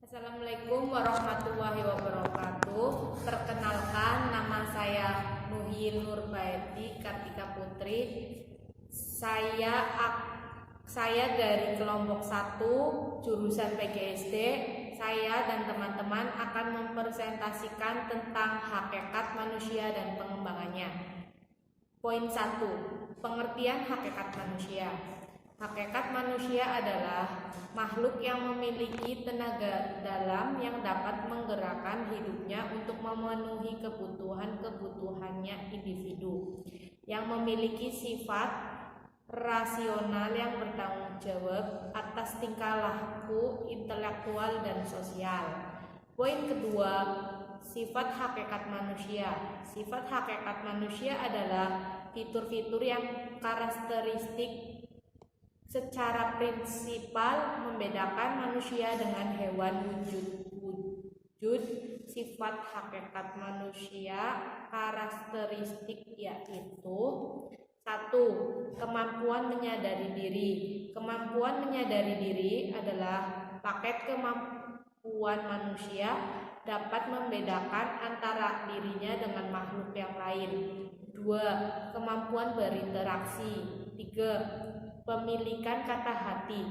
Assalamualaikum warahmatullahi wabarakatuh. Perkenalkan, nama saya Nuhil Nurbaiti Kartika Putri. Saya dari kelompok 1 jurusan PGSD. Saya dan teman-teman akan mempresentasikan tentang hakikat manusia dan pengembangannya. Poin 1. Pengertian hakikat manusia. Hakikat manusia adalah makhluk yang memiliki tenaga dalam yang dapat menggerakkan hidupnya untuk memenuhi kebutuhannya individu, yang memiliki sifat rasional yang bertanggung jawab atas tingkah laku intelektual dan sosial. Poin kedua, sifat hakikat manusia. Sifat hakikat manusia adalah fitur-fitur yang karakteristik secara prinsipal membedakan manusia dengan hewan wujud. Sifat hakikat manusia karakteristik yaitu 1. Kemampuan menyadari diri. Kemampuan menyadari diri adalah paket kemampuan manusia dapat membedakan antara dirinya dengan makhluk yang lain. 2. Kemampuan berinteraksi. 3. Pemilikan kata hati.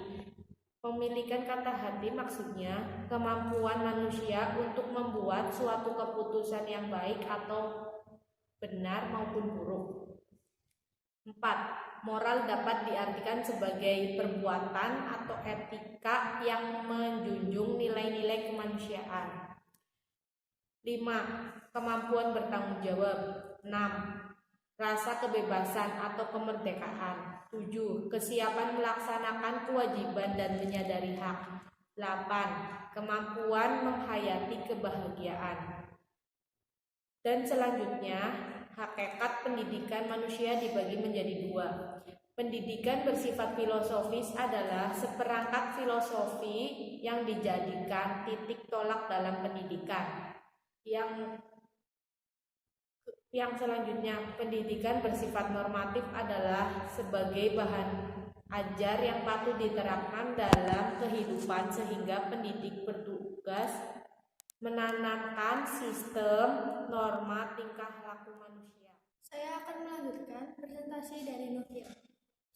Pemilikan kata hati maksudnya kemampuan manusia untuk membuat suatu keputusan yang baik atau benar maupun buruk. 4. Moral dapat diartikan sebagai perbuatan atau etika yang menjunjung nilai-nilai kemanusiaan. 5. Kemampuan bertanggung jawab. 6. Rasa kebebasan atau kemerdekaan. 7. Kesiapan melaksanakan kewajiban dan menyadari hak. 8. Kemampuan menghayati kebahagiaan. Dan selanjutnya, hakikat pendidikan manusia dibagi menjadi 2. Pendidikan bersifat filosofis adalah seperangkat filosofi yang dijadikan titik tolak dalam pendidikan. Yang selanjutnya, pendidikan bersifat normatif adalah sebagai bahan ajar yang patut diterapkan dalam kehidupan sehingga pendidik bertugas menanamkan sistem norma tingkah laku manusia. Saya akan melanjutkan presentasi dari Nuhil.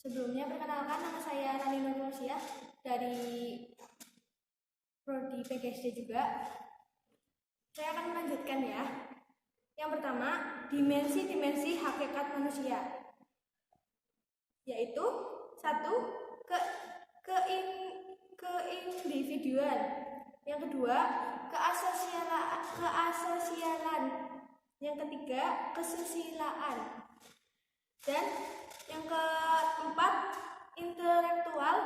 Sebelumnya perkenalkan, nama saya Rani Nurmusia dari Prodi PGSD juga. Saya akan melanjutkan ya. Yang pertama, dimensi-dimensi hakikat manusia, yaitu 1. Keindividuan. Yang kedua, keasosialan. Yang ketiga, kesusilaan. Dan yang keempat, intelektual.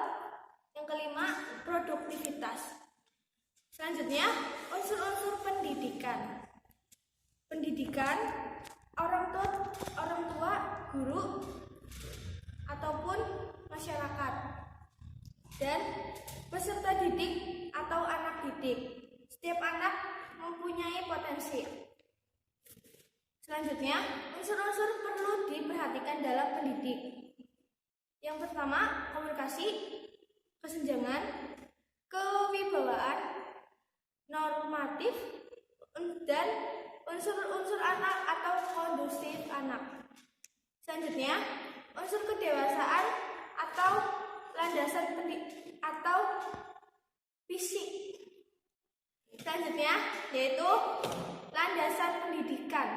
Yang kelima, produktivitas. Selanjutnya, unsur-unsur pendidikan. Pendidikan, orang tua, guru, ataupun masyarakat, dan peserta didik atau anak didik. Setiap anak mempunyai potensi. Selanjutnya, unsur-unsur perlu diperhatikan dalam pendidik. Yang pertama, komunikasi, kesenjangan, kewibawaan, normatif, dan unsur-unsur anak atau kondusif anak. Selanjutnya, unsur kedewasaan atau landasan atau fisik. Selanjutnya, yaitu landasan pendidikan.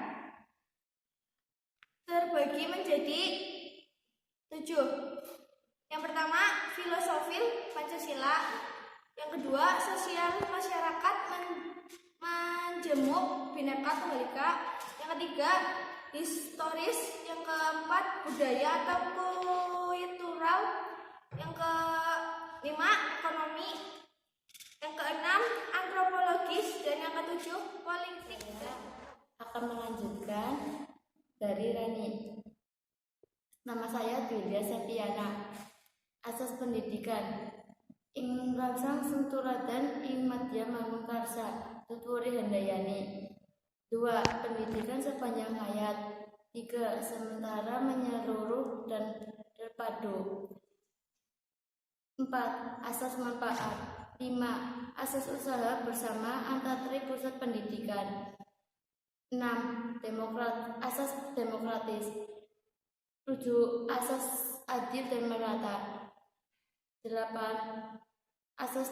Terbagi menjadi 7. Yang pertama, filosofil Pancasila. Yang kedua, sosial masyarakat menjemuk Bhinneka Tunggal Ika. Yang ketiga, historis. Yang keempat, budaya atau kultural. Yang kelima, ekonomi. Yang keenam, antropologis. Dan yang ketujuh, politik. Akan melanjutkan dari Rani. Nama saya Julia Septiana. Asas pendidikan. Ing rangsang senturadan ing madya manungkarsa. Tutwuri Handayani. 2. Pendidikan sepanjang hayat. 3. Sementara menyeluruh dan terpadu. 4. Asas manfaat. 5. Asas usaha bersama antar pusat pendidikan. 6. Asas demokratis. 7. Asas adil dan merata. 8. Asas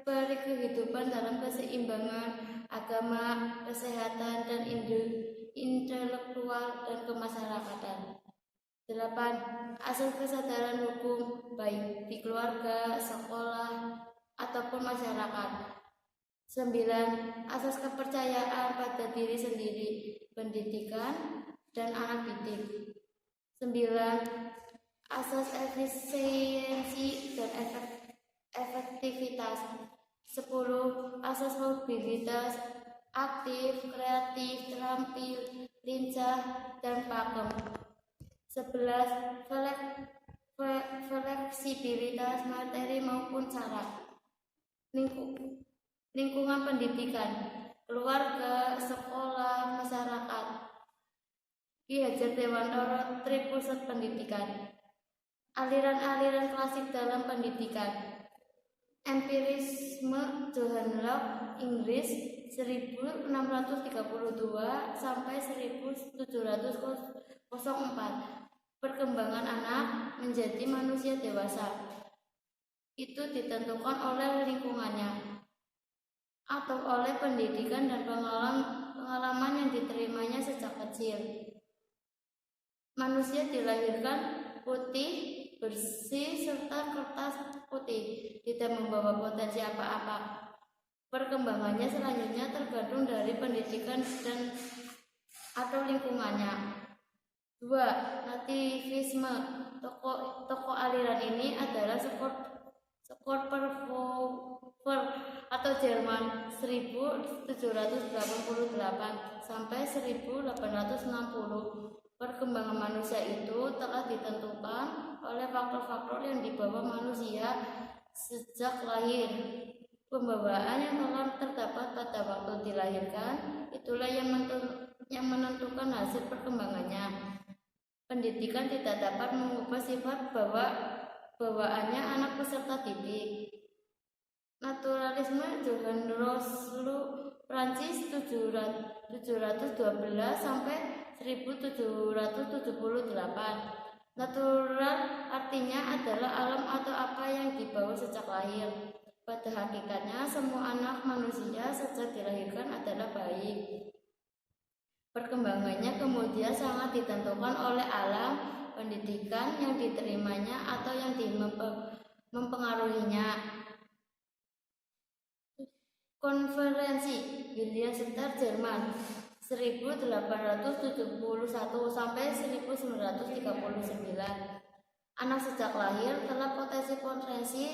kehidupan dalam keseimbangan agama, kesehatan, dan intelektual dan kemasyarakatan. 8. Asas kesadaran hukum baik di keluarga, sekolah, ataupun masyarakat. 9. Asas kepercayaan pada diri sendiri, pendidikan, dan anak didik. 9. Asas efisiensi dan efektivitas. 10. Asas mobilitas, aktif, kreatif, terampil, lincah, dan pakem. 11. Fleksibilitas materi maupun cara. Lingkungan pendidikan, keluarga, sekolah, masyarakat. Ki Hajar Dewantara, Pusat Pendidikan. Aliran-aliran klasik dalam pendidikan. Empirisme John Locke, Inggris, 1632 sampai 1704. Perkembangan anak menjadi manusia dewasa itu ditentukan oleh lingkungannya atau oleh pendidikan dan pengalaman yang diterimanya sejak kecil. Manusia dilahirkan putih, bersih, serta kertas putih, tidak membawa potensi apa-apa. Perkembangannya selanjutnya tergantung dari pendidikan dan atau lingkungannya. 2. Nativisme. Tokoh aliran ini adalah Kurt Verworn atau Jerman 1788 sampai 1860. Perkembangan manusia itu telah ditentukan oleh faktor-faktor yang dibawa manusia sejak lahir. Pembawaan yang telah terdapat pada waktu dilahirkan itulah yang menentukan hasil perkembangannya. Pendidikan tidak dapat mengubah sifat bawaannya anak peserta didik. Naturalisme Johann Rousseau, Prancis 712 sampai 1778. Natural artinya adalah alam atau apa yang dibawa sejak lahir. Pada hakikatnya semua anak manusia sejak dilahirkan adalah baik. Perkembangannya kemudian sangat ditentukan oleh alam, pendidikan yang diterimanya atau yang mempengaruhinya. Konferensi Wilhelmsburg, Jerman 1871 sampai 1939. Anak sejak lahir telah potensi konferensi,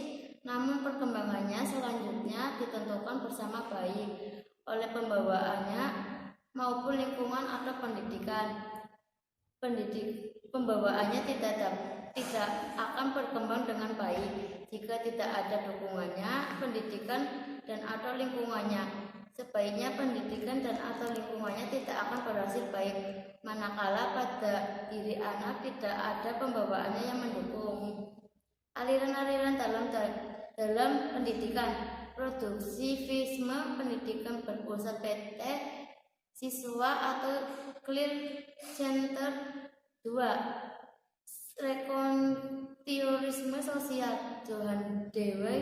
namun perkembangannya selanjutnya ditentukan bersama baik oleh pembawaannya maupun lingkungan atau pendidikan. Pembawaannya tidak akan berkembang dengan baik jika tidak ada dukungannya, pendidikan dan atau lingkungannya. Sebaiknya pendidikan dan atau lingkungannya tidak akan berhasil baik manakala pada diri anak tidak ada pembawaannya yang mendukung. Aliran-aliran dalam pendidikan. Produktivisme pendidikan berpusat PT siswa atau clear center. 2. Rekonstruksi sosial Johann Dewey,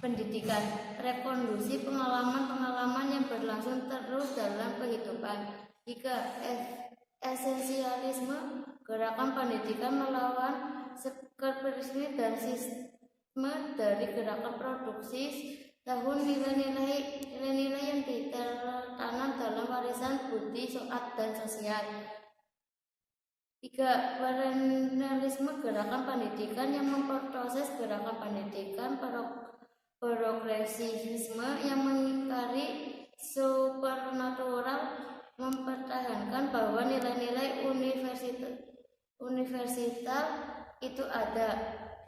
pendidikan, rekonstruksi pengalaman-pengalaman yang berlangsung terus dalam kehidupan. 3. Esensialisme, gerakan pendidikan melawan sekularisme dan sistem dari gerakan produksi tahun nilai-nilai yang ditanam dalam warisan budi dan sosial. 3. Perennialisme, gerakan pendidikan yang memproses gerakan pendidikan. Progresivisme yang mengingkari supernatural, mempertahankan bahwa nilai-nilai universal itu ada.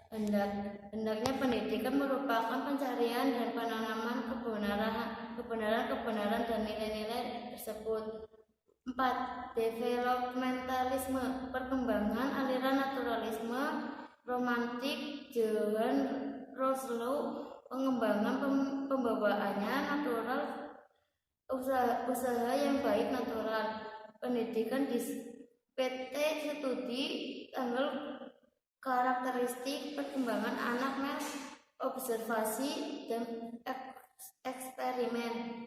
Hendaknya pendidikan merupakan pencarian dan penanaman kebenaran dan nilai-nilai tersebut. 4. Developmentalisme, perkembangan aliran naturalisme romantik Johann Roslow, pengembangan pembawaannya natural, usaha yang baik natural, pendidikan di PT studi tanggal karakteristik perkembangan anak observasi dan eksperimen.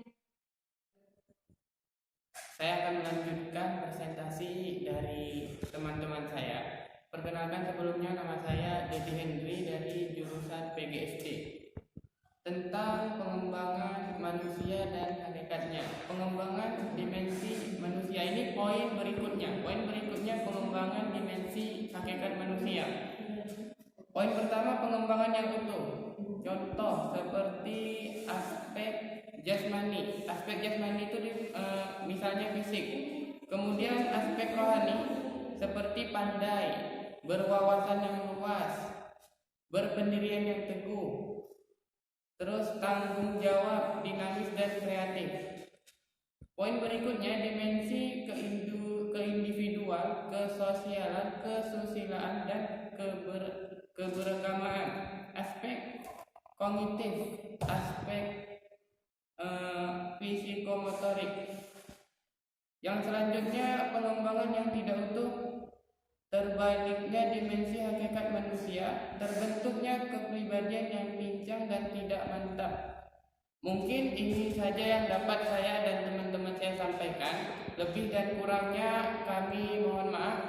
Saya akan melanjutkan presentasi dari teman-teman saya. Perkenalkan, sebelumnya nama saya Dedi Hendri dari jurusan PGSD. Tentang pengembangan manusia dan hakikatnya. Pengembangan dimensi manusia ini poin berikutnya. Poin berikutnya pengembangan dimensi hakikat manusia. Poin pertama, pengembangan yang utuh. Contoh seperti aspek jasmani. Aspek jasmani itu misalnya fisik. Kemudian aspek rohani seperti pandai, berwawasan yang luas, berpendirian yang teguh. Terus tanggung jawab, dinamis dan kreatif. Poin berikutnya dimensi keindividual, kesosialan, kesusilaan dan keberagamaan. Aspek kognitif, aspek fisikomotorik. Yang selanjutnya pengembangan yang tidak utuh, terbaliknya dimensi hakikat manusia, terbentuknya kepribadian yang pincang dan tidak mantap. Mungkin ini saja yang dapat saya dan teman-teman saya sampaikan. Lebih dan kurangnya kami mohon maaf.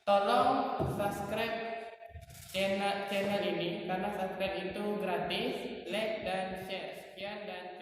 Tolong subscribe channel ini, karena subscribe itu gratis. Like dan share. Sekian dan